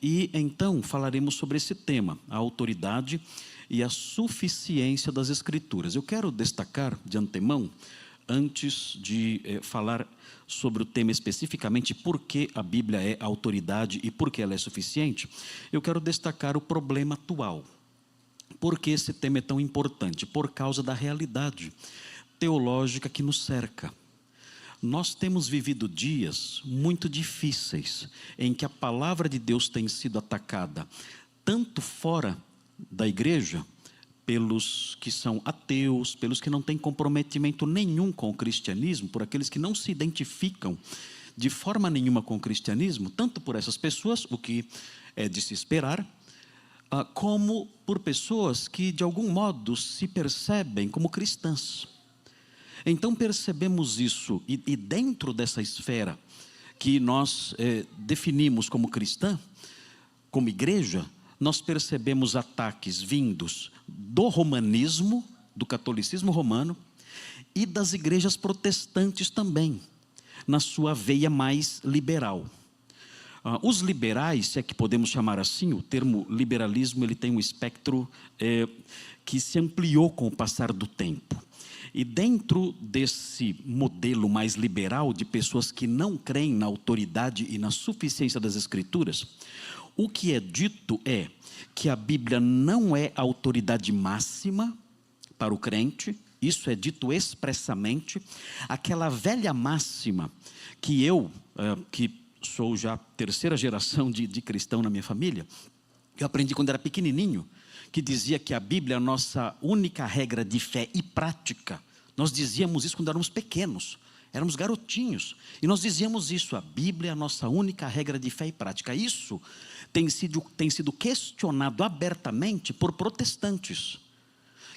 E então falaremos sobre esse tema, a autoridade e a suficiência das Escrituras. Eu quero destacar de antemão, antes de falar sobre o tema especificamente, por que a Bíblia é autoridade e por que ela é suficiente, eu quero destacar o problema atual. Por que esse tema é tão importante? Por causa da realidade teológica que nos cerca. Nós temos vivido dias muito difíceis, em que a palavra de Deus tem sido atacada, tanto fora da igreja, pelos que são ateus, pelos que não têm comprometimento nenhum com o cristianismo, por aqueles que não se identificam de forma nenhuma com o cristianismo, tanto por essas pessoas, o que é de se esperar, como por pessoas que de algum modo se percebem como cristãs. Então percebemos isso, e dentro dessa esfera que nós definimos como cristã, como igreja, nós percebemos ataques vindos do romanismo, do catolicismo romano, e das igrejas protestantes também, na sua veia mais liberal. Os liberais, se é que podemos chamar assim, o termo liberalismo ele tem um espectro que se ampliou com o passar do tempo. E dentro desse modelo mais liberal de pessoas que não creem na autoridade e na suficiência das Escrituras, o que é dito é que a Bíblia não é a autoridade máxima para o crente, isso é dito expressamente, aquela velha máxima que eu, que sou já terceira geração de cristão na minha família, eu aprendi quando era pequenininho, que dizia que a Bíblia é a nossa única regra de fé e prática. Nós dizíamos isso quando éramos pequenos, éramos garotinhos, e nós dizíamos isso, a Bíblia é a nossa única regra de fé e prática. Isso tem sido questionado abertamente por protestantes,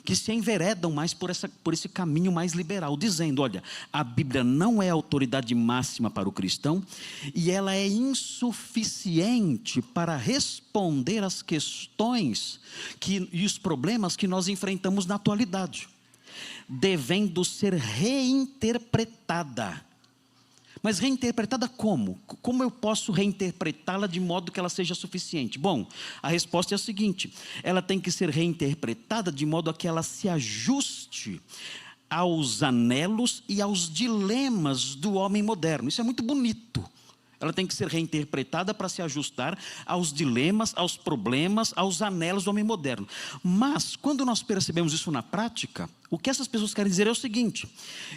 que se enveredam mais por esse caminho mais liberal, dizendo, olha, a Bíblia não é a autoridade máxima para o cristão, e ela é insuficiente para responder às questões e os problemas que nós enfrentamos na atualidade, devendo ser reinterpretada. Mas reinterpretada como? Como eu posso reinterpretá-la de modo que ela seja suficiente? Bom, a resposta é a seguinte: ela tem que ser reinterpretada de modo a que ela se ajuste aos anelos e aos dilemas do homem moderno. Isso é muito bonito. Ela tem que ser reinterpretada para se ajustar aos dilemas, aos problemas, aos anelos do homem moderno. Mas, quando nós percebemos isso na prática, o que essas pessoas querem dizer é o seguinte,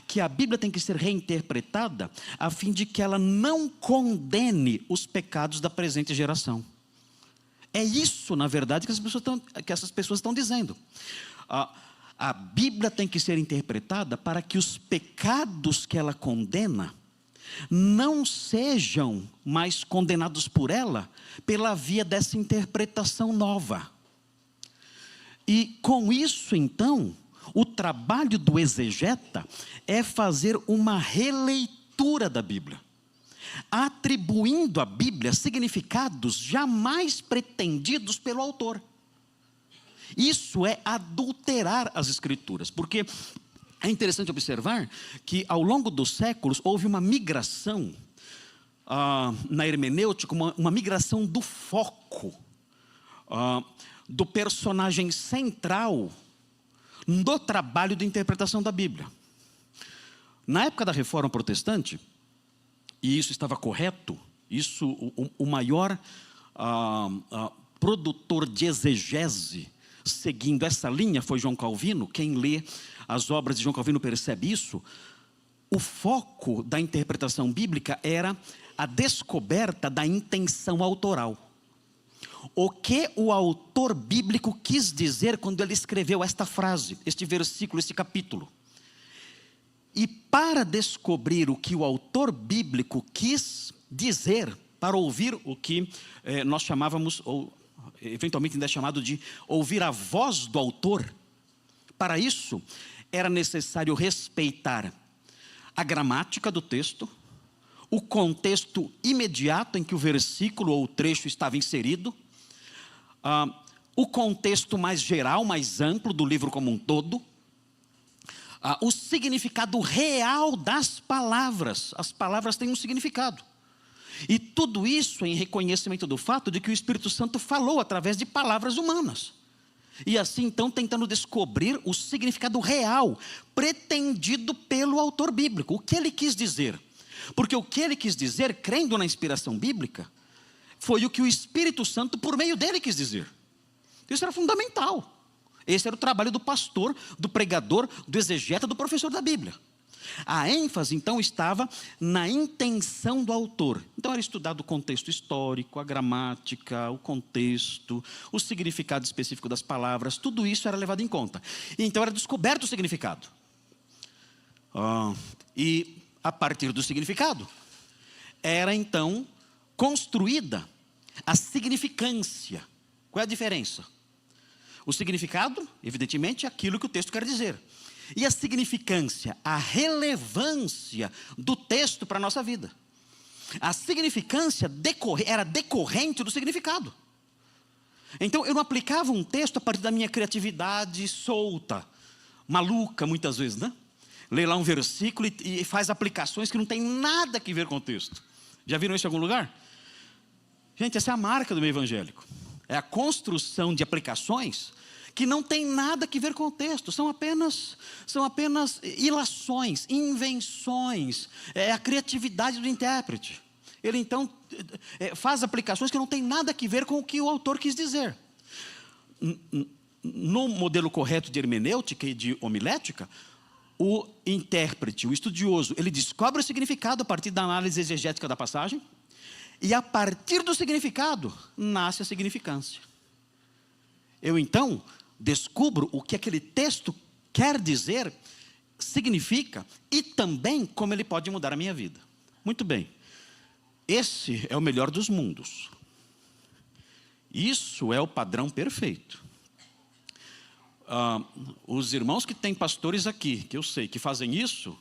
que a Bíblia tem que ser reinterpretada a fim de que ela não condene os pecados da presente geração. É isso, na verdade, que essas pessoas estão dizendo. A Bíblia tem que ser interpretada para que os pecados que ela condena não sejam mais condenados por ela pela via dessa interpretação nova. E com isso, então, o trabalho do exegeta é fazer uma releitura da Bíblia, atribuindo à Bíblia significados jamais pretendidos pelo autor. Isso é adulterar as Escrituras, porque é interessante observar que ao longo dos séculos houve uma migração na hermenêutica, uma migração do foco, do personagem central no trabalho de interpretação da Bíblia. Na época da Reforma Protestante, e isso estava correto, o maior produtor de exegese seguindo essa linha foi João Calvino. Quem lê as obras de João Calvino percebe isso. O foco da interpretação bíblica era a descoberta da intenção autoral. O que o autor bíblico quis dizer quando ele escreveu esta frase, este versículo, este capítulo. E para descobrir o que o autor bíblico quis dizer, para ouvir o que nós chamávamos, ou eventualmente ainda é chamado de ouvir a voz do autor, para isso era necessário respeitar a gramática do texto, o contexto imediato em que o versículo ou o trecho estava inserido, o contexto mais geral, mais amplo do livro como um todo, o significado real das palavras. As palavras têm um significado. E tudo isso em reconhecimento do fato de que o Espírito Santo falou através de palavras humanas. E assim, então, tentando descobrir o significado real, pretendido pelo autor bíblico. O que ele quis dizer? Porque o que ele quis dizer, crendo na inspiração bíblica, foi o que o Espírito Santo, por meio dele, quis dizer. Isso era fundamental. Esse era o trabalho do pastor, do pregador, do exegeta, do professor da Bíblia. A ênfase, então, estava na intenção do autor. Então, era estudado o contexto histórico, a gramática, o contexto, o significado específico das palavras, tudo isso era levado em conta. E então, era descoberto o significado. E, a partir do significado, era, então, construída a significância. Qual é a diferença? O significado, evidentemente, é aquilo que o texto quer dizer. E a significância, a relevância do texto para a nossa vida. A significância era decorrente do significado. Então, eu não aplicava um texto a partir da minha criatividade solta, maluca muitas vezes, né? Lê lá um versículo e faz aplicações que não tem nada a ver com o texto. Já viram isso em algum lugar? Gente, essa é a marca do meio evangélico. É a construção de aplicações que não tem nada a ver com o texto, são apenas ilações, invenções, é a criatividade do intérprete. Ele então faz aplicações que não tem nada a ver com o que o autor quis dizer. No modelo correto de hermenêutica e de homilética, o intérprete, o estudioso, ele descobre o significado a partir da análise exegética da passagem, e a partir do significado nasce a significância. Eu então descubro o que aquele texto quer dizer, significa, e também como ele pode mudar a minha vida. Muito bem, esse é o melhor dos mundos. Isso é o padrão perfeito. Os irmãos que têm pastores aqui, que eu sei que fazem isso,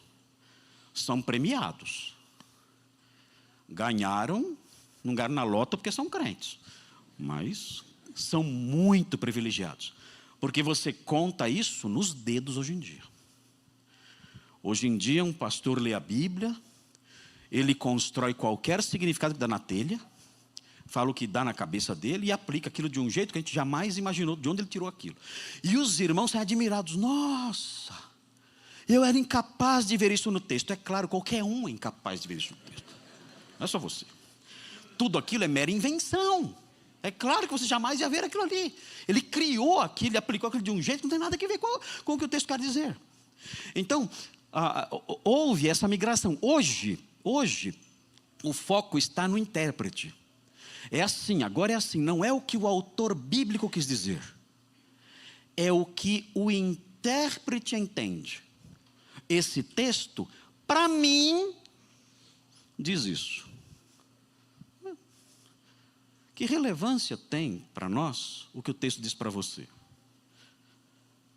são premiados. Não ganharam na lota porque são crentes, mas são muito privilegiados. Porque você conta isso nos dedos hoje em dia. Hoje em dia, um pastor lê a Bíblia, ele constrói qualquer significado que dá na telha, fala o que dá na cabeça dele e aplica aquilo de um jeito que a gente jamais imaginou de onde ele tirou aquilo. E os irmãos saem admirados. Nossa, eu era incapaz de ver isso no texto. É claro, qualquer um é incapaz de ver isso no texto. Não é só você. Tudo aquilo é mera invenção. É claro que você jamais ia ver aquilo ali. Ele criou aquilo, ele aplicou aquilo de um jeito que não tem nada a ver com o que o texto quer dizer. Então, houve essa migração. Hoje, o foco está no intérprete. É assim, agora é assim, não é o que o autor bíblico quis dizer. É o que o intérprete entende. Esse texto, para mim, diz isso. Que relevância tem para nós o que o texto diz para você?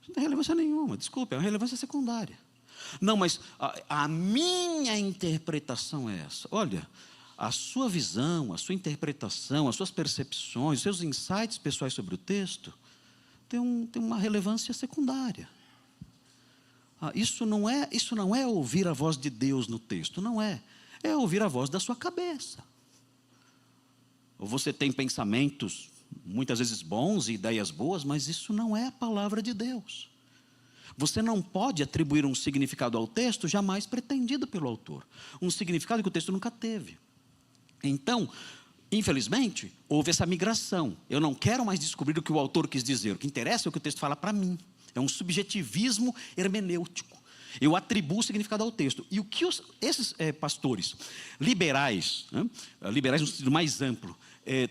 Não tem relevância nenhuma, desculpe, é uma relevância secundária. Não, mas a minha interpretação é essa. Olha, a sua visão, a sua interpretação, as suas percepções, os seus insights pessoais sobre o texto tem uma relevância secundária. Isso não é ouvir a voz de Deus no texto, não é. É ouvir a voz da sua cabeça. Ou você tem pensamentos, muitas vezes bons e ideias boas, mas isso não é a palavra de Deus. Você não pode atribuir um significado ao texto jamais pretendido pelo autor. Um significado que o texto nunca teve. Então, infelizmente, houve essa migração. Eu não quero mais descobrir o que o autor quis dizer. O que interessa é o que o texto fala para mim. É um subjetivismo hermenêutico. Eu atribuo o significado ao texto. E o que esses pastores liberais, liberais no sentido mais amplo,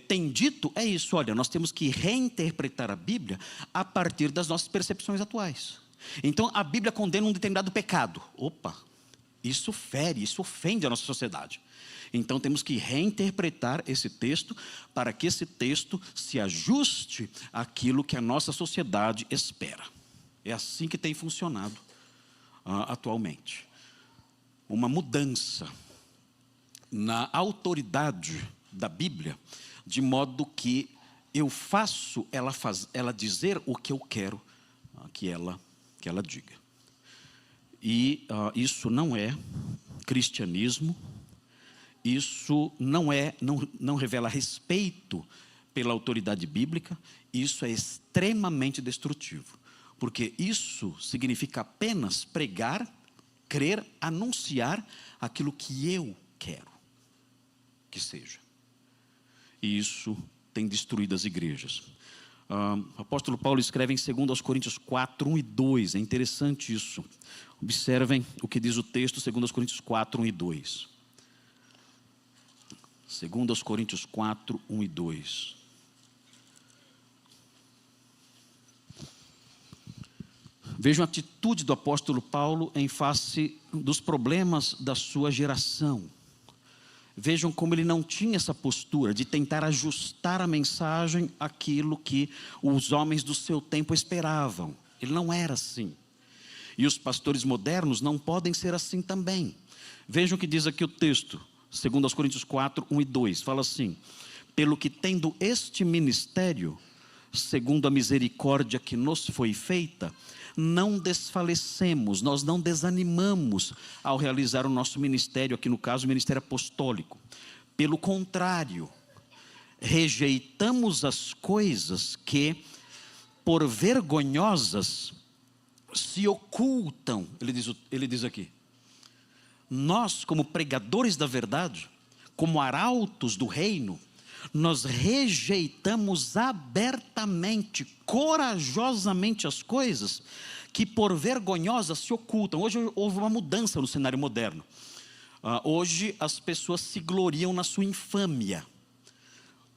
têm dito é isso. Olha, nós temos que reinterpretar a Bíblia a partir das nossas percepções atuais. Então, a Bíblia condena um determinado pecado. Opa, isso fere, isso ofende a nossa sociedade. Então, temos que reinterpretar esse texto para que esse texto se ajuste àquilo que a nossa sociedade espera. É assim que tem funcionado atualmente. Uma mudança na autoridade da Bíblia, de modo que eu faço ela dizer o que eu quero que ela diga. E isso não é cristianismo, isso não revela respeito pela autoridade bíblica, isso é extremamente destrutivo. Porque isso significa apenas pregar, crer, anunciar aquilo que eu quero que seja. E isso tem destruído as igrejas. O apóstolo Paulo escreve em 2 Coríntios 4, 1 e 2. É interessante isso. Observem o que diz o texto, 2 Coríntios 4, 1 e 2. 2 Coríntios 4, 1 e 2. Vejam a atitude do apóstolo Paulo em face dos problemas da sua geração. Vejam como ele não tinha essa postura de tentar ajustar a mensagem àquilo que os homens do seu tempo esperavam. Ele não era assim. E os pastores modernos não podem ser assim também. Vejam o que diz aqui o texto, 2 Coríntios 4, 1 e 2. Fala assim: pelo que tendo este ministério, segundo a misericórdia que nos foi feita, não desfalecemos, nós não desanimamos ao realizar o nosso ministério, aqui no caso o ministério apostólico. Pelo contrário, rejeitamos as coisas que, por vergonhosas, se ocultam. Ele diz aqui, nós como pregadores da verdade, como arautos do reino, nós rejeitamos abertamente, corajosamente as coisas que por vergonhosas se ocultam. Hoje houve uma mudança no cenário moderno. Hoje as pessoas se gloriam na sua infâmia.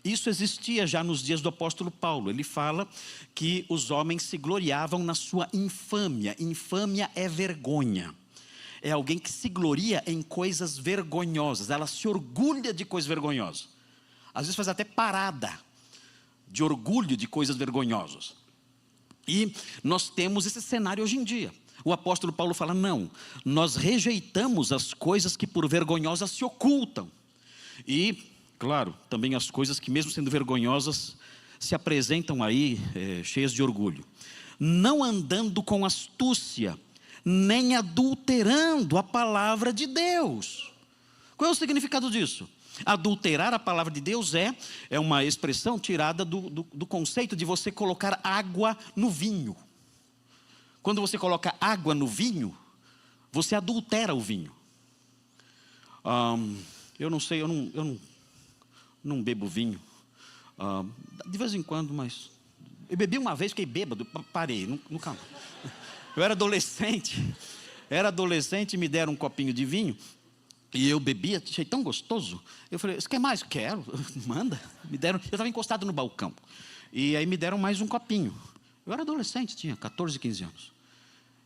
Isso existia já nos dias do apóstolo Paulo. Ele fala que os homens se gloriavam na sua infâmia. Infâmia é vergonha. É alguém que se gloria em coisas vergonhosas. Ela se orgulha de coisas vergonhosas. Às vezes faz até parada de orgulho de coisas vergonhosas. E nós temos esse cenário hoje em dia. O apóstolo Paulo fala, não, nós rejeitamos as coisas que por vergonhosas se ocultam. E, claro, também as coisas que mesmo sendo vergonhosas se apresentam aí cheias de orgulho. Não andando com astúcia, nem adulterando a palavra de Deus. Qual é o significado disso? Adulterar a palavra de Deus é uma expressão tirada do conceito de você colocar água no vinho. Quando você coloca água no vinho, você adultera o vinho. Eu não sei, eu não bebo vinho. De vez em quando, mas... Eu bebi uma vez, fiquei bêbado, parei, nunca... Eu era adolescente, me deram um copinho de vinho. E eu bebia, achei tão gostoso. Eu falei, você quer mais? Quero, manda. Me deram, eu estava encostado no balcão. E aí me deram mais um copinho. Eu era adolescente, tinha 14, 15 anos.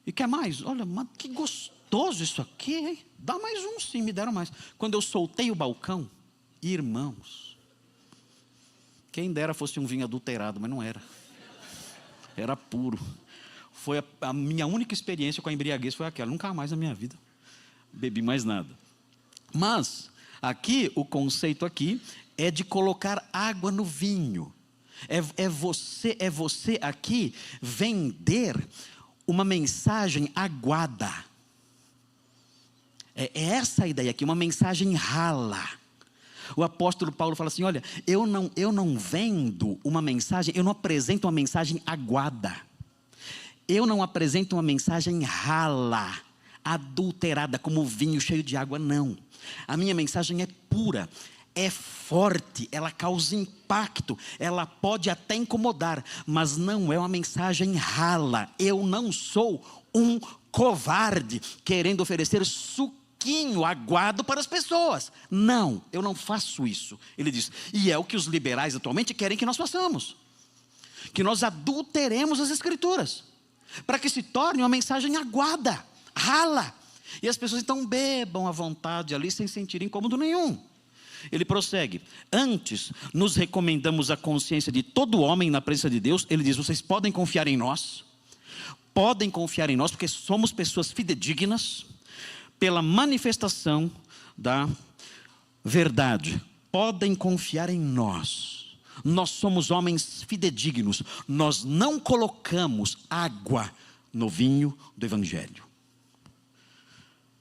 E quer mais? Olha, que gostoso isso aqui, hein? Dá mais um, sim, me deram mais. Quando eu soltei o balcão, irmãos, quem dera fosse um vinho adulterado, mas não era. Era puro. Foi a minha única experiência com a embriaguez, foi aquela. Nunca mais na minha vida bebi mais nada. Mas, aqui, o conceito aqui é de colocar água no vinho. É você aqui vender uma mensagem aguada. É essa a ideia aqui, uma mensagem rala. O apóstolo Paulo fala assim, olha, eu não vendo uma mensagem, eu não apresento uma mensagem aguada. Eu não apresento uma mensagem rala, adulterada, como vinho cheio de água, não. A minha mensagem é pura, é forte, ela causa impacto, ela pode até incomodar, mas não é uma mensagem rala. Eu não sou um covarde querendo oferecer suquinho aguado para as pessoas. Não, eu não faço isso. Ele diz, e é o que os liberais atualmente querem que nós façamos. Que nós adulteremos as escrituras, para que se torne uma mensagem aguada, rala. E as pessoas então bebam à vontade ali sem sentir incômodo nenhum. Ele prossegue, antes nos recomendamos a consciência de todo homem na presença de Deus. Ele diz, vocês podem confiar em nós, porque somos pessoas fidedignas, pela manifestação da verdade. Podem confiar em nós, nós somos homens fidedignos, nós não colocamos água no vinho do Evangelho.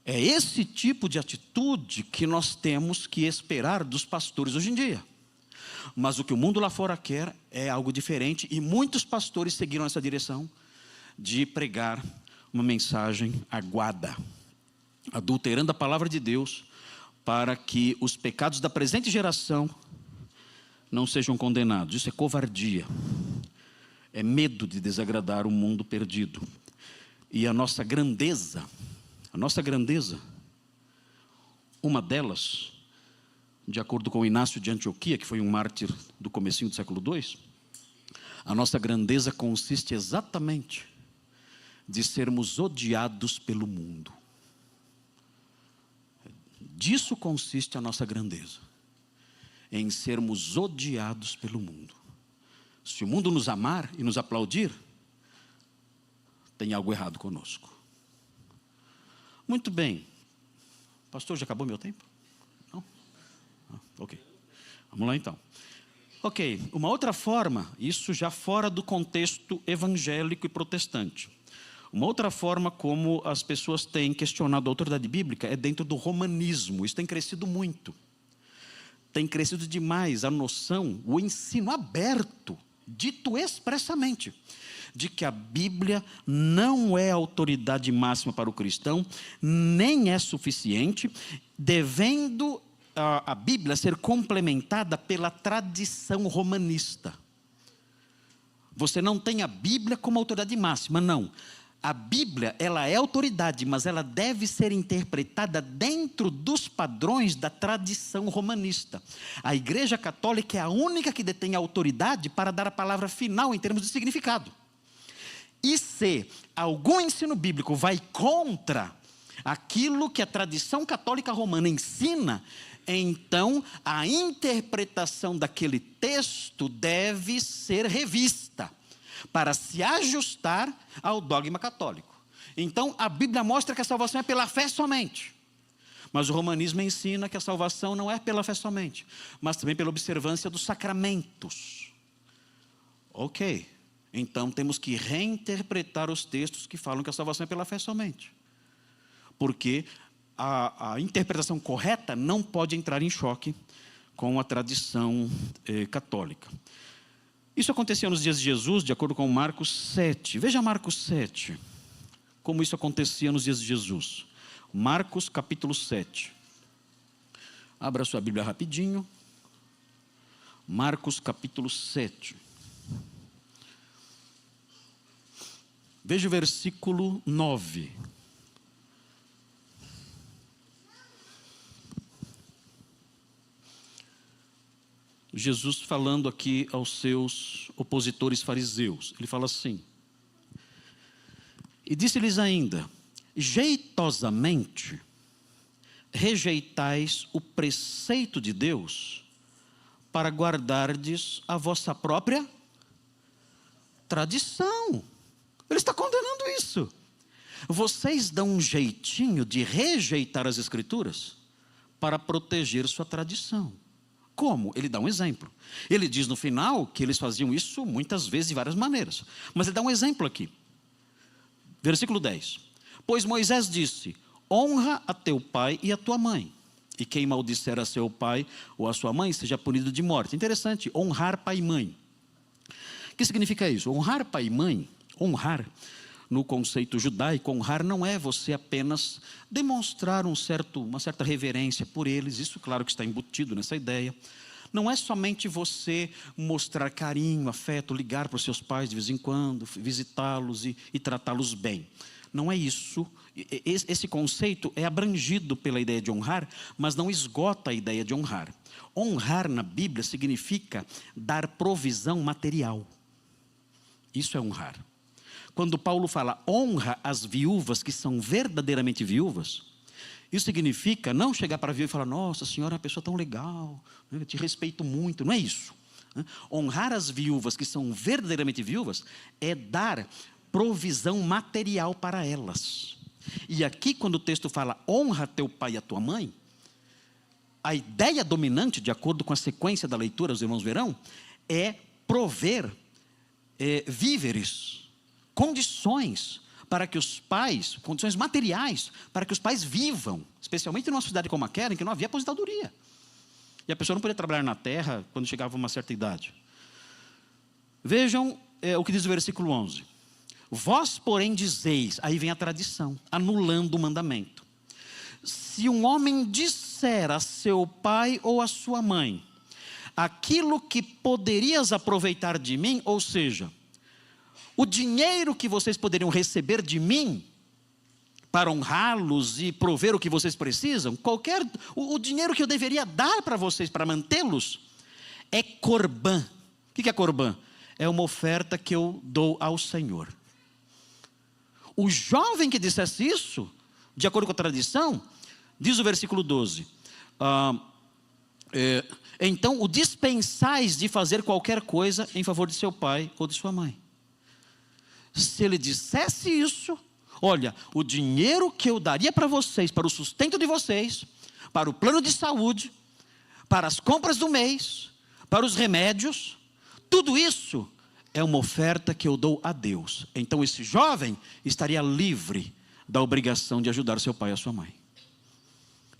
É esse tipo de atitude que nós temos que esperar dos pastores hoje em dia. Mas o que o mundo lá fora quer é algo diferente, e muitos pastores seguiram essa direção de pregar uma mensagem aguada, adulterando a palavra de Deus, para que os pecados da presente geração não sejam condenados. Isso é covardia, é medo de desagradar o mundo perdido. E a nossa grandeza, uma delas, de acordo com Inácio de Antioquia, que foi um mártir do comecinho do século II, a nossa grandeza consiste exatamente de sermos odiados pelo mundo. Disso consiste a nossa grandeza, em sermos odiados pelo mundo. Se o mundo nos amar e nos aplaudir, tem algo errado conosco. Muito bem. Pastor, já acabou meu tempo? Não? Ok. Vamos lá então. Ok, uma outra forma, isso já fora do contexto evangélico e protestante. Uma outra forma como as pessoas têm questionado a autoridade bíblica é dentro do romanismo. Isso tem crescido muito. Tem crescido demais a noção, o ensino aberto, dito expressamente, de que a Bíblia não é autoridade máxima para o cristão, nem é suficiente, devendo a Bíblia ser complementada pela tradição romanista. Você não tem a Bíblia como autoridade máxima, não. A Bíblia, ela é autoridade, mas ela deve ser interpretada dentro dos padrões da tradição romanista. A Igreja Católica é a única que detém a autoridade para dar a palavra final em termos de significado. E se algum ensino bíblico vai contra aquilo que a tradição católica romana ensina, então a interpretação daquele texto deve ser revista, para se ajustar ao dogma católico. Então, a Bíblia mostra que a salvação é pela fé somente. Mas o romanismo ensina que a salvação não é pela fé somente, mas também pela observância dos sacramentos. Ok, então temos que reinterpretar os textos que falam que a salvação é pela fé somente. Porque a interpretação correta não pode entrar em choque com a tradição católica. Isso acontecia nos dias de Jesus, de acordo com Marcos 7. Veja Marcos 7, como isso acontecia nos dias de Jesus. Marcos capítulo 7. Abra sua Bíblia rapidinho. Marcos capítulo 7. Veja o versículo 9. Jesus falando aqui aos seus opositores fariseus. Ele fala assim: e disse-lhes ainda: jeitosamente rejeitais o preceito de Deus para guardardes a vossa própria tradição. Ele está condenando isso. Vocês dão um jeitinho de rejeitar as Escrituras para proteger sua tradição. Como? Ele dá um exemplo. Ele diz no final que eles faziam isso muitas vezes de várias maneiras. Mas ele dá um exemplo aqui. Versículo 10. Pois Moisés disse: honra a teu pai e a tua mãe, e quem maldisser a seu pai ou a sua mãe seja punido de morte. Interessante, honrar pai e mãe. O que significa isso? Honrar pai e mãe, honrar, no conceito judaico, honrar não é você apenas demonstrar uma certa reverência por eles. Isso, claro, que está embutido nessa ideia. Não é somente você mostrar carinho, afeto, ligar para os seus pais de vez em quando, visitá-los e tratá-los bem. Não é isso. Esse conceito é abrangido pela ideia de honrar, mas não esgota a ideia de honrar. Honrar na Bíblia significa dar provisão material. Isso é honrar. Quando Paulo fala honra as viúvas que são verdadeiramente viúvas, isso significa não chegar para a viúva e falar: nossa, a senhora é uma pessoa tão legal, eu te respeito muito. Não é isso. Honrar as viúvas que são verdadeiramente viúvas é dar provisão material para elas. E aqui, quando o texto fala honra teu pai e a tua mãe, a ideia dominante, de acordo com a sequência da leitura, os irmãos verão, é prover víveres, condições para que os pais, condições materiais, para que os pais vivam, especialmente numa cidade como aquela, em que não havia aposentadoria. E a pessoa não podia trabalhar na terra quando chegava a uma certa idade. Vejam o que diz o versículo 11. Vós, porém, dizeis, aí vem a tradição, anulando o mandamento. Se um homem disser a seu pai ou a sua mãe, aquilo que poderias aproveitar de mim, ou seja, o dinheiro que vocês poderiam receber de mim, para honrá-los e prover o que vocês precisam, o dinheiro que eu deveria dar para vocês, para mantê-los, é corbã. O que é corbã? É uma oferta que eu dou ao Senhor. O jovem que dissesse isso, de acordo com a tradição, diz o versículo 12, então o dispensais de fazer qualquer coisa em favor de seu pai ou de sua mãe. Se ele dissesse isso, olha, o dinheiro que eu daria para vocês, para o sustento de vocês, para o plano de saúde, para as compras do mês, para os remédios, tudo isso é uma oferta que eu dou a Deus. Então esse jovem estaria livre da obrigação de ajudar seu pai e a sua mãe.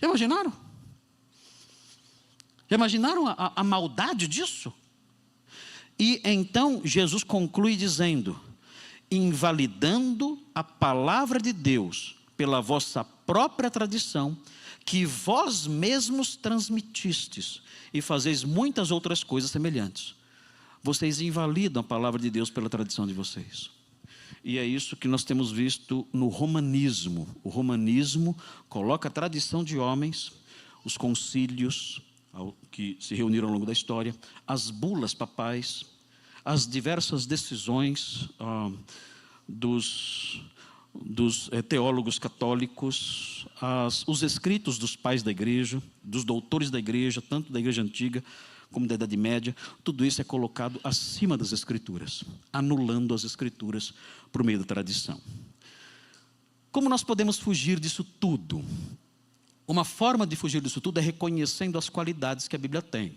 Já imaginaram? Já imaginaram a maldade disso? E então Jesus conclui dizendo, invalidando a palavra de Deus pela vossa própria tradição, que vós mesmos transmitistes, e fazeis muitas outras coisas semelhantes. Vocês invalidam a palavra de Deus pela tradição de vocês. E é isso que nós temos visto no romanismo. O romanismo coloca a tradição de homens, os concílios que se reuniram ao longo da história, as bulas papais, as diversas decisões dos teólogos católicos, os escritos dos pais da igreja, dos doutores da igreja, tanto da igreja antiga como da Idade Média, tudo isso é colocado acima das Escrituras, anulando as Escrituras por meio da tradição. Como nós podemos fugir disso tudo? Uma forma de fugir disso tudo é reconhecendo as qualidades que a Bíblia tem.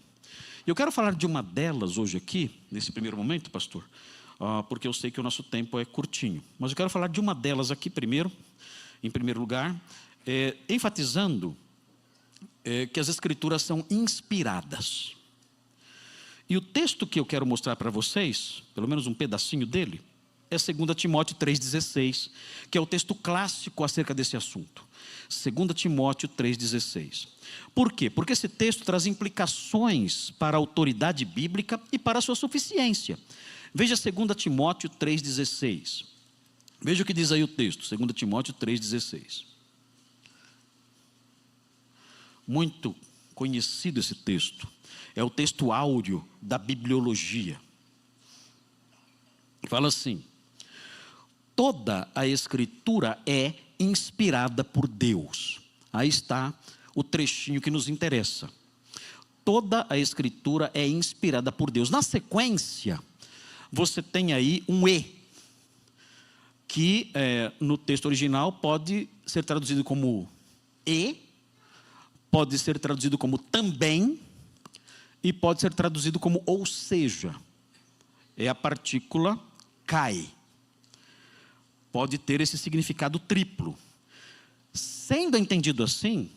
Eu quero falar de uma delas hoje aqui, nesse primeiro momento, pastor, porque eu sei que o nosso tempo é curtinho. Mas eu quero falar de uma delas aqui primeiro, em primeiro lugar, enfatizando que as Escrituras são inspiradas. E o texto que eu quero mostrar para vocês, pelo menos um pedacinho dele, é 2 Timóteo 3,16, que é o texto clássico acerca desse assunto. 2 Timóteo 3,16. Por quê? Porque esse texto traz implicações para a autoridade bíblica e para a sua suficiência. Veja 2 Timóteo 3,16. Veja o que diz aí o texto, 2 Timóteo 3,16. Muito conhecido esse texto. É o texto áureo da bibliologia. Fala assim: toda a Escritura é inspirada por Deus. Aí está o trechinho que nos interessa. Toda a Escritura é inspirada por Deus. Na sequência, você tem aí um E, que no texto original pode ser traduzido como E, pode ser traduzido como também, e pode ser traduzido como ou seja. É a partícula cai. Pode ter esse significado triplo. Sendo entendido assim,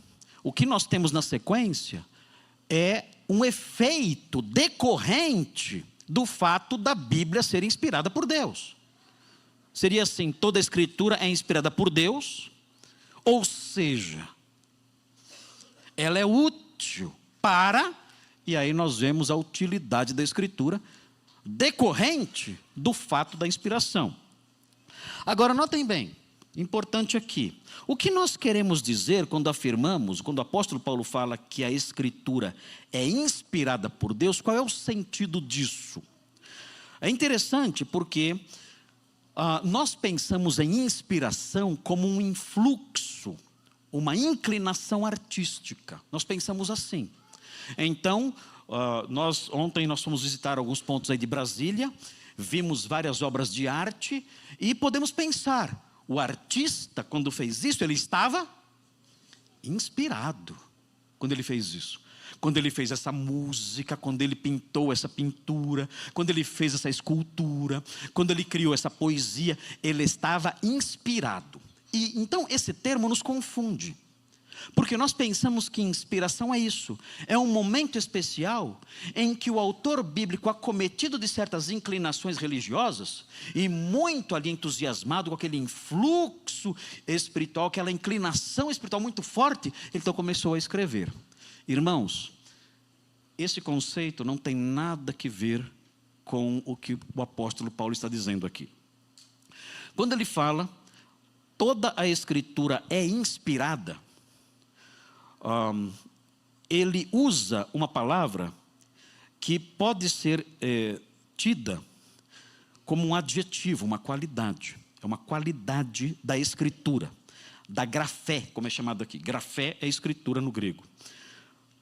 o que nós temos na sequência é um efeito decorrente do fato da Bíblia ser inspirada por Deus. Seria assim: toda a Escritura é inspirada por Deus, ou seja, ela é útil para, e aí nós vemos a utilidade da Escritura decorrente do fato da inspiração. Agora notem bem, importante aqui, o que nós queremos dizer quando afirmamos, quando o apóstolo Paulo fala que a Escritura é inspirada por Deus, qual é o sentido disso? É interessante porque nós pensamos em inspiração como um influxo, uma inclinação artística. Nós pensamos assim. Então, ontem nós fomos visitar alguns pontos aí de Brasília, vimos várias obras de arte e podemos pensar, o artista, quando fez isso, ele estava inspirado quando ele fez isso. quando ele fez essa música, quando ele pintou essa pintura, quando ele fez essa escultura, quando ele criou essa poesia, ele estava inspirado. E então esse termo nos confunde, porque nós pensamos que inspiração é isso, é um momento especial em que o autor bíblico, acometido de certas inclinações religiosas, e muito ali entusiasmado com aquele influxo espiritual, aquela inclinação espiritual muito forte, então começou a escrever. Irmãos, esse conceito não tem nada que ver com o que o apóstolo Paulo está dizendo aqui. Quando ele fala, toda a escritura é inspirada, ele usa uma palavra que pode ser tida como um adjetivo, uma qualidade. É uma qualidade da escritura, da grafé, como é chamado aqui. Grafé é escritura no grego.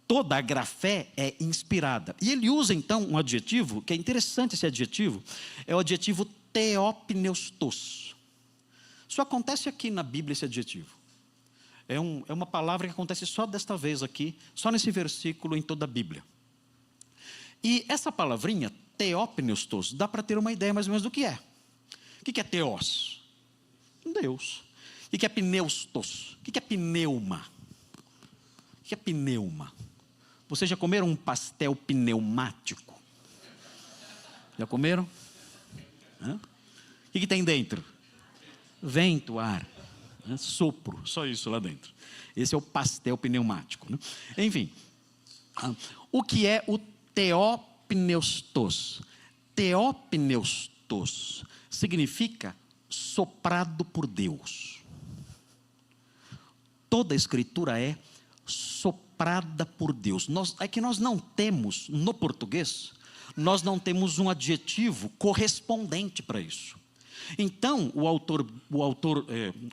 Toda a grafé é inspirada. E ele usa então um adjetivo, que é interessante esse adjetivo, é o adjetivo theopneustos. Só acontece aqui na Bíblia esse adjetivo. É uma palavra que acontece só desta vez aqui, só nesse versículo em toda a Bíblia. E essa palavrinha, theopneustos, dá para ter uma ideia mais ou menos do que é. O que é theos? Deus. O que é pneustos? O que é pneuma? O que é pneuma? Vocês já comeram um pastel pneumático? Já comeram? O que tem dentro? Vento, ar. Sopro, só isso lá dentro. Esse é o pastel pneumático, né? Enfim, o que é o theopneustos? Theopneustos significa soprado por Deus. Toda a escritura é soprada por Deus. É que nós não temos, no português, nós não temos um adjetivo correspondente para isso. Então,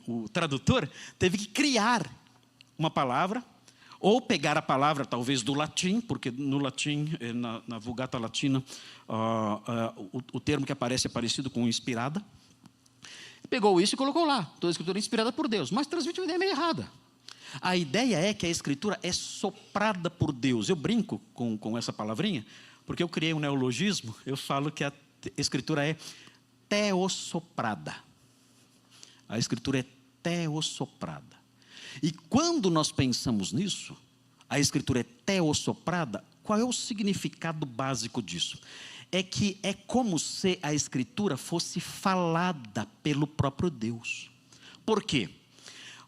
o tradutor teve que criar uma palavra, ou pegar a palavra talvez do latim, porque no latim, na Vulgata Latina, o termo que aparece é parecido com inspirada. Pegou isso e colocou lá, toda a escritura é inspirada por Deus, mas transmite uma ideia meio errada. A ideia é que a escritura é soprada por Deus. Eu brinco com essa palavrinha, porque eu criei um neologismo, eu falo que a escritura é teossoprada. A escritura é teossoprada. E quando nós pensamos nisso, a escritura é teossoprada, qual é o significado básico disso? É que é como se a escritura fosse falada pelo próprio Deus. Por quê?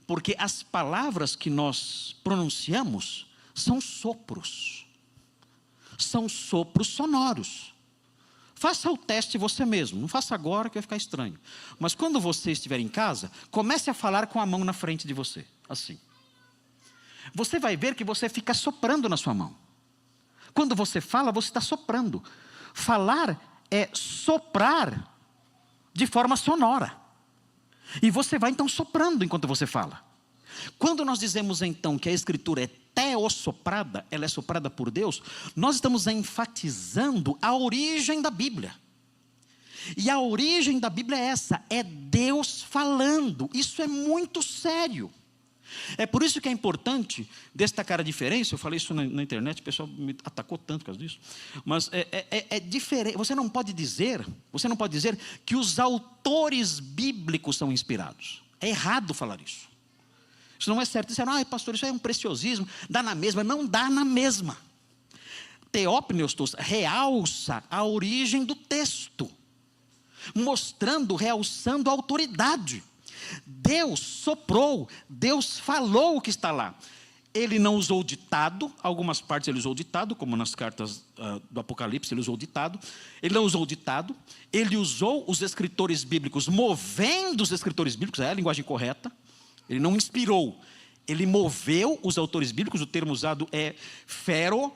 Porque as palavras que nós pronunciamos são sopros sonoros. Faça o teste você mesmo, não faça agora que vai ficar estranho. Mas quando você estiver em casa, comece a falar com a mão na frente de você, assim. Você vai ver que você fica soprando na sua mão. Quando você fala, você está soprando. Falar é soprar de forma sonora. E você vai então soprando enquanto você fala. Quando nós dizemos então que a escritura é teossoprada, ela é soprada por Deus, nós estamos enfatizando a origem da Bíblia. E a origem da Bíblia é essa, é Deus falando. Isso é muito sério. É por isso que é importante destacar a diferença. Eu falei isso na internet, o pessoal me atacou tanto por causa disso. Mas é diferente. Você não pode dizer que os autores bíblicos são inspirados. É errado falar isso. Isso não é certo. Disseram, pastor, isso é um preciosismo, dá na mesma. Não dá na mesma. Theopneustos realça a origem do texto, realçando a autoridade. Deus soprou, Deus falou o que está lá. Ele não usou ditado, algumas partes ele usou ditado, como nas cartas do Apocalipse, ele usou ditado. Ele não usou ditado, ele usou os escritores bíblicos, movendo os escritores bíblicos, é a linguagem correta. Ele não inspirou, ele moveu os autores bíblicos. O termo usado é fero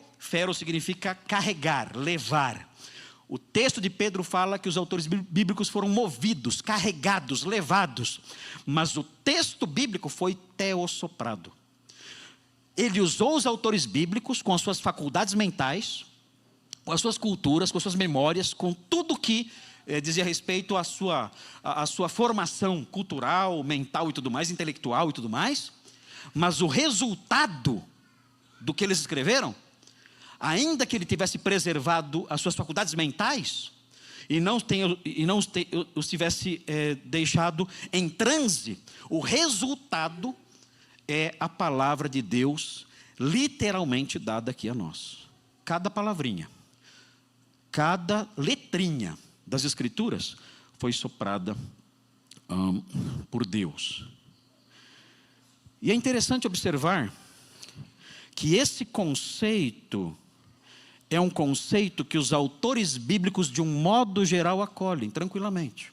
significa carregar, levar. O texto de Pedro fala que os autores bíblicos foram movidos, carregados, levados. Mas o texto bíblico foi teossoprado. Ele usou os autores bíblicos com as suas faculdades mentais, com as suas culturas, com as suas memórias, com tudo que dizia respeito à sua formação cultural, mental e tudo mais, intelectual e tudo mais. Mas o resultado do que eles escreveram ainda que ele tivesse preservado as suas faculdades mentais, e não os tivesse deixado em transe, o resultado é a palavra de Deus literalmente dada aqui a nós. Cada palavrinha, cada letrinha das Escrituras foi soprada por Deus. E é interessante observar que esse conceito é um conceito que os autores bíblicos, de um modo geral, acolhem tranquilamente.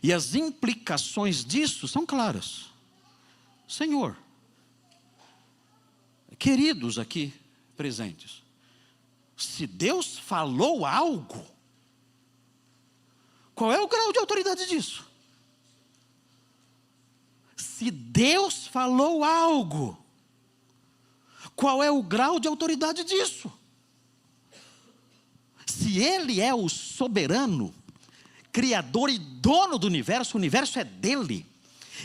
E as implicações disso são claras. Senhor, queridos aqui presentes, se Deus falou algo, qual é o grau de autoridade disso? Se Deus falou algo, qual é o grau de autoridade disso? Se Ele é o soberano, criador e dono do universo, o universo é dele.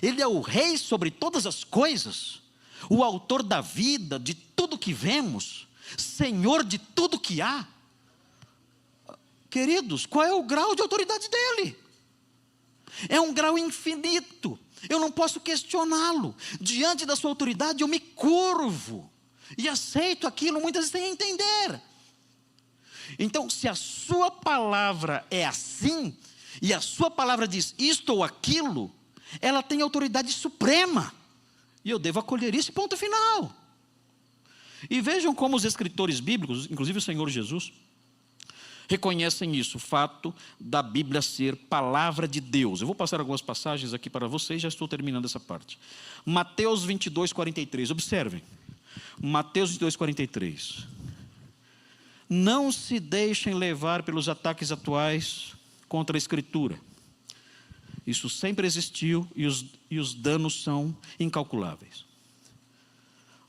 Ele é o rei sobre todas as coisas, o autor da vida, de tudo que vemos, Senhor de tudo que há. Queridos, qual é o grau de autoridade dele? É um grau infinito. Eu não posso questioná-lo. Diante da sua autoridade eu me curvo e aceito aquilo, muitas vezes sem entender. Então, se a sua palavra é assim, e a sua palavra diz isto ou aquilo, ela tem autoridade suprema, e eu devo acolher isso, ponto final. E vejam como os escritores bíblicos, inclusive o Senhor Jesus, reconhecem isso, o fato da Bíblia ser palavra de Deus. Eu vou passar algumas passagens aqui para vocês, já estou terminando essa parte. Mateus 22, 43, observem. Mateus 22, 43. Não se deixem levar pelos ataques atuais contra a Escritura. Isso sempre existiu e os danos são incalculáveis.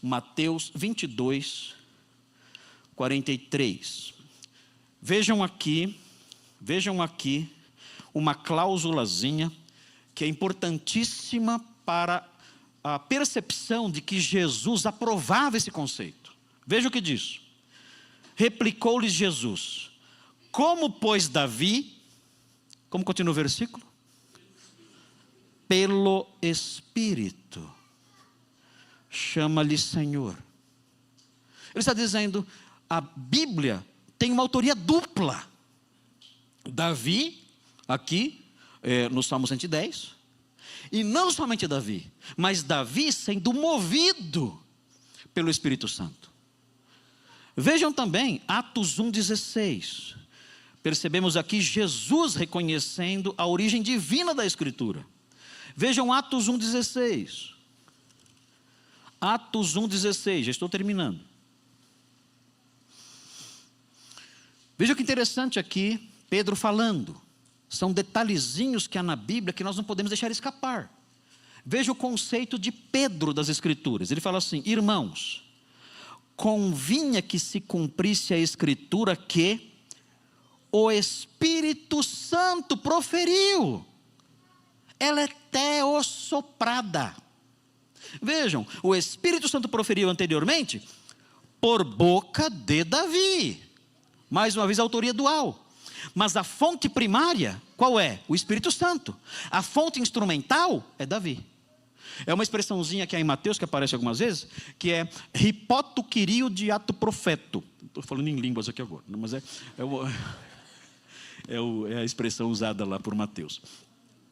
Mateus 22, 43. Vejam aqui uma cláusulazinha que é importantíssima para a percepção de que Jesus aprovava esse conceito. Veja o que diz. Replicou-lhes Jesus: como, pois, Davi, como continua o versículo? Pelo Espírito, chama-lhe Senhor. Ele está dizendo, a Bíblia tem uma autoria dupla. Davi, aqui, no Salmo 110, e não somente Davi, mas Davi sendo movido pelo Espírito Santo. Vejam também Atos 1,16. Percebemos aqui Jesus reconhecendo a origem divina da Escritura. Vejam Atos 1,16. Atos 1,16, já estou terminando. Veja que interessante aqui, Pedro falando. São detalhezinhos que há na Bíblia que nós não podemos deixar escapar. Veja o conceito de Pedro das Escrituras. Ele fala assim: irmãos, convinha que se cumprisse a Escritura que o Espírito Santo proferiu. Ela é teossoprada. Vejam, o Espírito Santo proferiu anteriormente por boca de Davi. Mais uma vez, a autoria dual. Mas a fonte primária, qual é? O Espírito Santo. A fonte instrumental é Davi. É uma expressãozinha que há em Mateus, que aparece algumas vezes, que é hipotuquirio de ato profeto. Estou falando em línguas aqui agora, mas é a expressão usada lá por Mateus.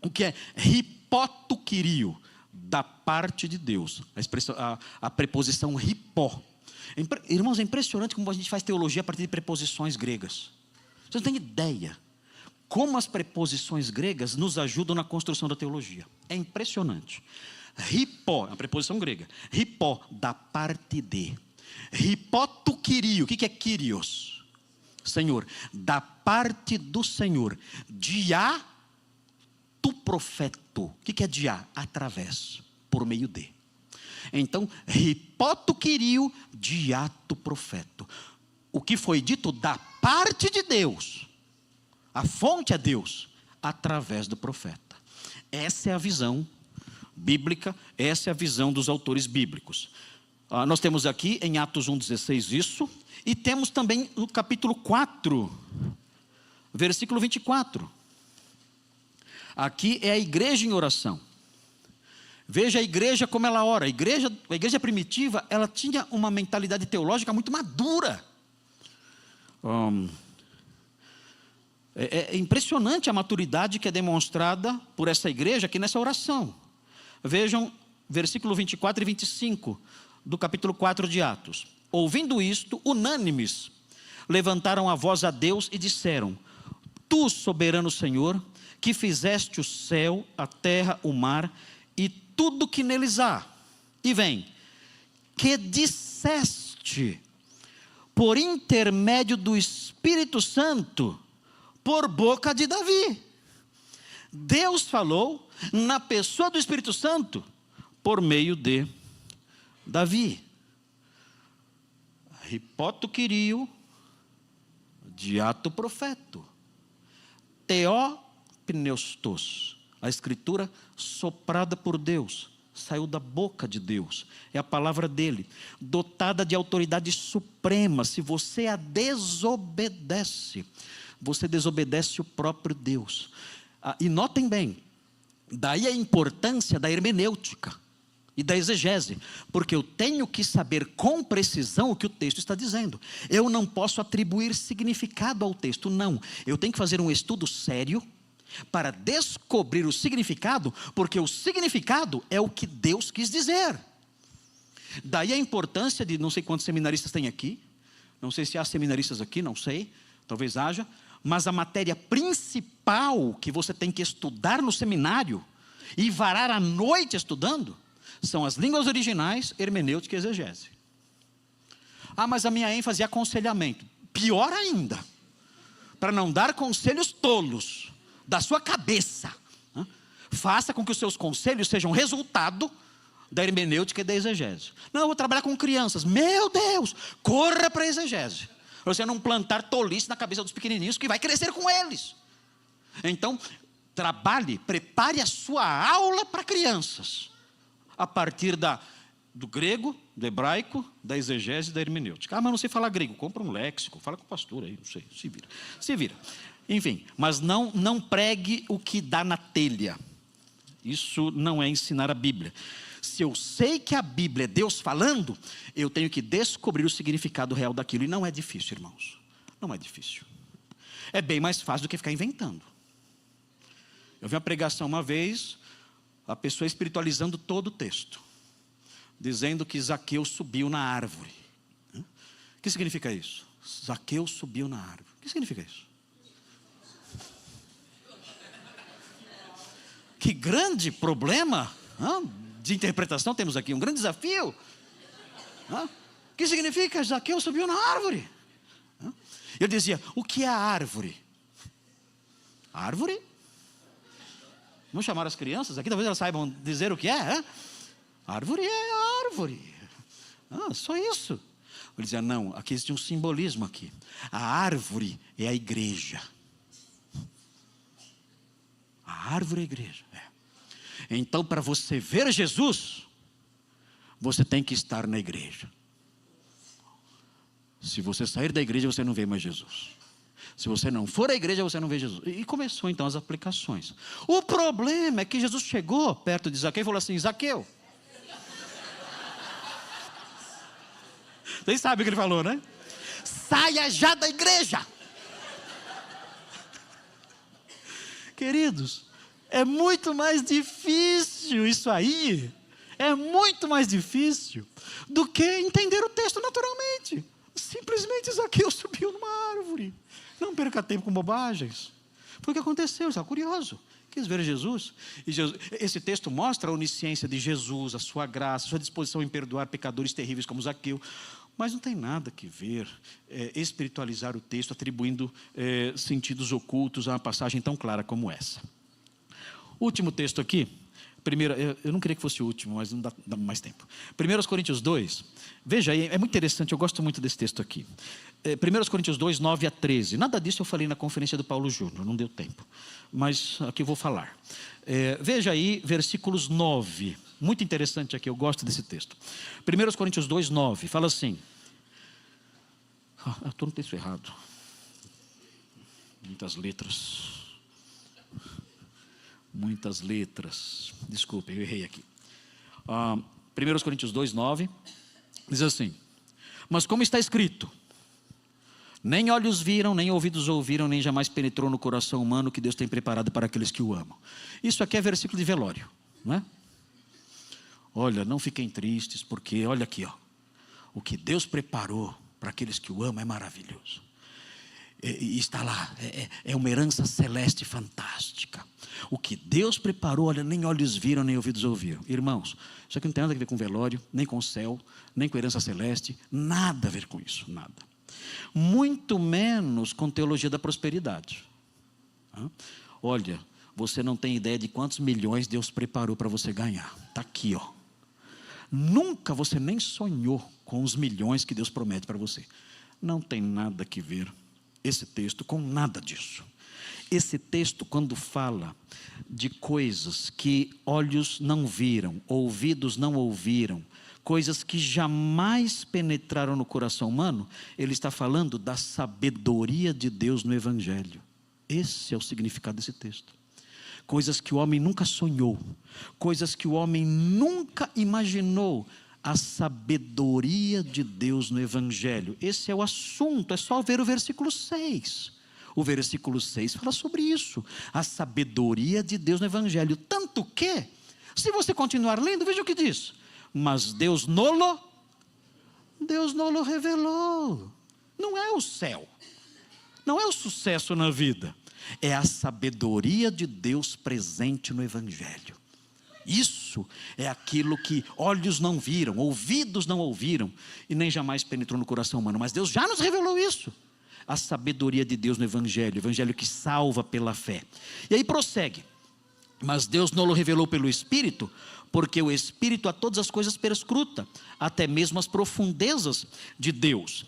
O que é hipotuquirio? Da parte de Deus. A preposição hipó. Irmãos, é impressionante como a gente faz teologia a partir de preposições gregas. Vocês não têm ideia como as preposições gregas nos ajudam na construção da teologia. É impressionante. Hipó, a preposição grega. Hipó, da parte de. Hipotuquirio, o que é kyrios? Senhor, da parte do Senhor. Diá tu profeto. O que é diá? Através, por meio de. Então, hipotuquirio diá tu profeto. O que foi dito da parte de Deus, a fonte é Deus, através do profeta. Essa é a visão bíblica, essa é a visão dos autores bíblicos. Nós temos aqui em Atos 1,16 isso, E temos também no capítulo 4, versículo 24. Aqui é a igreja em oração. Veja a igreja como ela ora. A igreja primitiva, ela tinha uma mentalidade teológica muito madura. É impressionante a maturidade que é demonstrada por essa igreja aqui nessa oração. Vejam versículo 24 e 25 do capítulo 4 de Atos. Ouvindo isto, unânimes, levantaram a voz a Deus e disseram: Tu, soberano Senhor, que fizeste o céu, a terra, o mar e tudo que neles há. E vem, que disseste, por intermédio do Espírito Santo, por boca de Davi. Deus falou na pessoa do Espírito Santo, por meio de Davi. Hipoto Kyrio, diato profeto, Theó pneustos, a escritura soprada por Deus, saiu da boca de Deus, é a palavra dele, dotada de autoridade suprema. Se você a desobedece, você desobedece o próprio Deus. E notem bem, daí a importância da hermenêutica e da exegese, porque eu tenho que saber com precisão o que o texto está dizendo. Eu não posso atribuir significado ao texto, não. Eu tenho que fazer um estudo sério para descobrir o significado, porque o significado é o que Deus quis dizer. Daí a importância de, não sei quantos seminaristas tem aqui, não sei se há seminaristas aqui, não sei, talvez haja, mas a matéria principal que você tem que estudar no seminário e varar a noite estudando são as línguas originais, hermenêutica e exegese. Mas a minha ênfase é aconselhamento. Pior ainda, para não dar conselhos tolos da sua cabeça, faça com que os seus conselhos sejam resultado da hermenêutica e da exegese. Não, eu vou trabalhar com crianças. Meu Deus, corra para a exegese. Para você não plantar tolice na cabeça dos pequenininhos, que vai crescer com eles. Então, trabalhe, prepare a sua aula para crianças, a partir do grego, do hebraico, da exegese e da hermenêutica. Mas não sei falar grego, compra um léxico, fala com o pastor aí, não sei, se vira. Enfim, mas não pregue o que dá na telha. Isso não é ensinar a Bíblia. Se eu sei que a Bíblia é Deus falando, eu tenho que descobrir o significado real daquilo. E não é difícil, irmãos. Não é difícil. É bem mais fácil do que ficar inventando. Eu vi uma pregação uma vez, a pessoa espiritualizando todo o texto, dizendo que Zaqueu subiu na árvore. O que significa isso? Zaqueu subiu na árvore. O que significa isso? Que grande problema de interpretação temos aqui, um grande desafio. O que significa Zaqueu subiu na árvore? Eu dizia, o que é a árvore? Árvore? Vamos chamar as crianças aqui, talvez elas saibam dizer o que é. Árvore é árvore. Só isso. Eu dizia, não, aqui existe um simbolismo aqui. A árvore é a igreja. A árvore é a igreja. Então, para você ver Jesus, você tem que estar na igreja. Se você sair da igreja, você não vê mais Jesus. Se você não for à igreja, você não vê Jesus. E começou então as aplicações. O problema é que Jesus chegou perto de Zaqueu e falou assim: Zaqueu. Vocês sabem o que ele falou, né? Saia já da igreja. Queridos, é muito mais difícil isso aí. É muito mais difícil do que entender o texto naturalmente. Simplesmente Zaqueu subiu numa árvore. Não perca tempo com bobagens. Foi o que aconteceu, estava curioso. Quis ver Jesus. E esse texto mostra a onisciência de Jesus, a sua graça, a sua disposição em perdoar pecadores terríveis como Zaqueu. Mas não tem nada que ver espiritualizar o texto, atribuindo sentidos ocultos a uma passagem tão clara como essa. Último texto aqui. Primeiro, eu não queria que fosse o último, mas não dá mais tempo. 1 Coríntios 2, veja aí, é muito interessante, eu gosto muito desse texto aqui. 1 Coríntios 2, 9 a 13. Nada disso eu falei na conferência do Paulo Júnior, não deu tempo. Mas aqui eu vou falar. Veja aí, versículos 9. Muito interessante aqui, eu gosto desse texto. 1 Coríntios 2, 9, fala assim: Estou no texto errado. Muitas letras. Desculpe, eu errei aqui. 1 Coríntios 2:9 diz assim: mas como está escrito, nem olhos viram, nem ouvidos ouviram, nem jamais penetrou no coração humano o que Deus tem preparado para aqueles que o amam. Isso aqui é versículo de velório, não é? Olha, não fiquem tristes, porque olha aqui, ó, o que Deus preparou para aqueles que o amam é maravilhoso. E está lá, é uma herança celeste fantástica. O que Deus preparou, olha, nem olhos viram, nem ouvidos ouviram. Irmãos, isso aqui não tem nada a ver com velório, nem com o céu, nem com herança celeste, nada a ver com isso, nada. Muito menos com teologia da prosperidade. Olha, você não tem ideia de quantos milhões Deus preparou para você ganhar. Está aqui, ó. Nunca você nem sonhou com os milhões que Deus promete para você. Não tem nada que ver esse texto com nada disso. Esse texto, quando fala de coisas que olhos não viram, ouvidos não ouviram, coisas que jamais penetraram no coração humano, ele está falando da sabedoria de Deus no Evangelho. Esse é o significado desse texto. Coisas que o homem nunca sonhou, coisas que o homem nunca imaginou, a sabedoria de Deus no Evangelho. Esse é o assunto, é só ver o versículo 6. O versículo 6 fala sobre isso, a sabedoria de Deus no Evangelho. Tanto que, se você continuar lendo, veja o que diz: mas Deus nolo revelou. Não é o céu, não é o sucesso na vida, é a sabedoria de Deus presente no Evangelho. Isso é aquilo que olhos não viram, ouvidos não ouviram, e nem jamais penetrou no coração humano. Mas Deus já nos revelou isso. A sabedoria de Deus no Evangelho, o Evangelho que salva pela fé. E aí prossegue: mas Deus não o revelou pelo Espírito, porque o Espírito a todas as coisas perscruta, até mesmo as profundezas de Deus.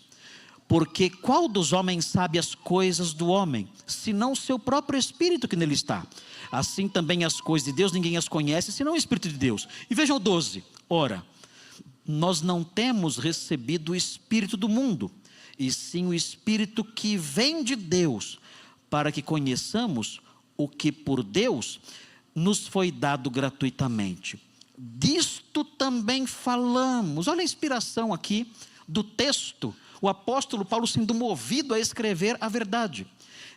Porque qual dos homens sabe as coisas do homem, senão o seu próprio Espírito que nele está? Assim também as coisas de Deus ninguém as conhece, senão o Espírito de Deus. E vejam o 12: ora, nós não temos recebido o Espírito do mundo, e sim o Espírito que vem de Deus, para que conheçamos o que por Deus nos foi dado gratuitamente. Disto também falamos. Olha a inspiração aqui do texto, o apóstolo Paulo sendo movido a escrever a verdade.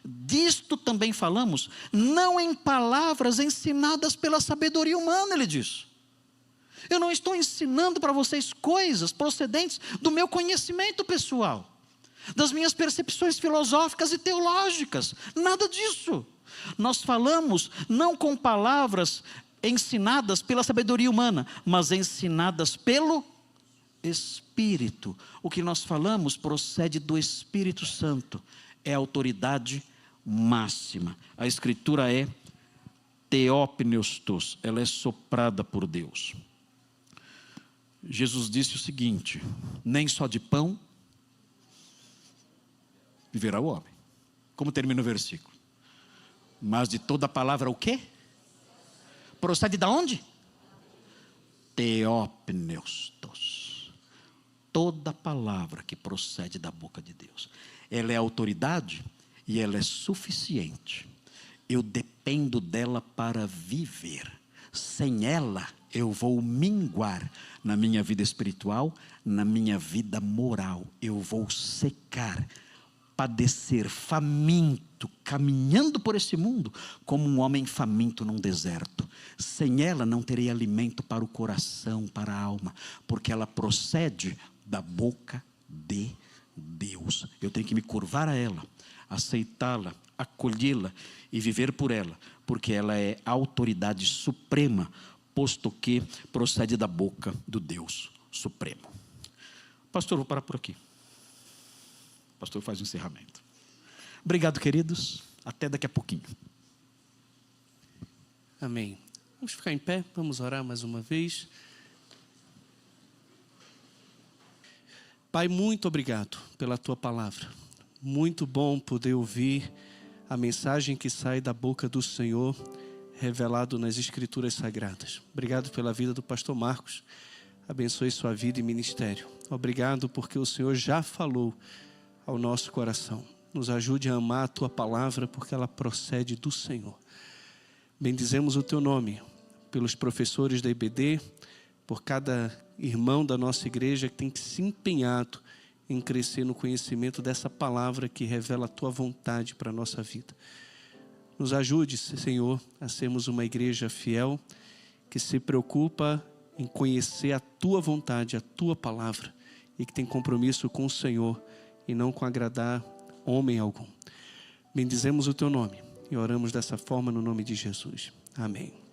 Disto também falamos, não em palavras ensinadas pela sabedoria humana, ele diz. Eu não estou ensinando para vocês coisas procedentes do meu conhecimento pessoal, das minhas percepções filosóficas e teológicas, nada disso. Nós falamos não com palavras ensinadas pela sabedoria humana, mas ensinadas pelo Espírito. O que nós falamos procede do Espírito Santo, é a autoridade máxima. A Escritura é teopneustos, ela é soprada por Deus. Jesus disse o seguinte: nem só de pão viverá o homem. Como termina o versículo? Mas de toda palavra o quê? Procede de onde? Teopneustos. Toda palavra que procede da boca de Deus. Ela é autoridade e ela é suficiente. Eu dependo dela para viver. Sem ela, eu vou minguar na minha vida espiritual, na minha vida moral. Eu vou secar, padecer faminto, caminhando por esse mundo, como um homem faminto num deserto. Sem ela não terei alimento para o coração, para a alma, porque ela procede da boca de Deus. Eu tenho que me curvar a ela, aceitá-la, acolhê-la e viver por ela, porque ela é a autoridade suprema, posto que procede da boca do Deus Supremo. Pastor, vou parar por aqui. O pastor faz o encerramento. Obrigado, queridos. Até daqui a pouquinho. Amém. Vamos ficar em pé, vamos orar mais uma vez. Pai, muito obrigado pela Tua palavra. Muito bom poder ouvir a mensagem que sai da boca do Senhor, revelado nas Escrituras Sagradas. Obrigado pela vida do pastor Marcos. Abençoe sua vida e ministério. Obrigado porque o Senhor já falou ao nosso coração. Nos ajude a amar a tua palavra, porque ela procede do Senhor. Bendizemos o teu nome pelos professores da IBD, por cada irmão da nossa igreja que tem se empenhado em crescer no conhecimento dessa palavra que revela a tua vontade para a nossa vida. Nos ajude, Senhor, a sermos uma igreja fiel, que se preocupa em conhecer a tua vontade, a tua palavra, e que tem compromisso com o Senhor e não com agradar homem algum. Bendizemos o teu nome e oramos dessa forma no nome de Jesus. Amém.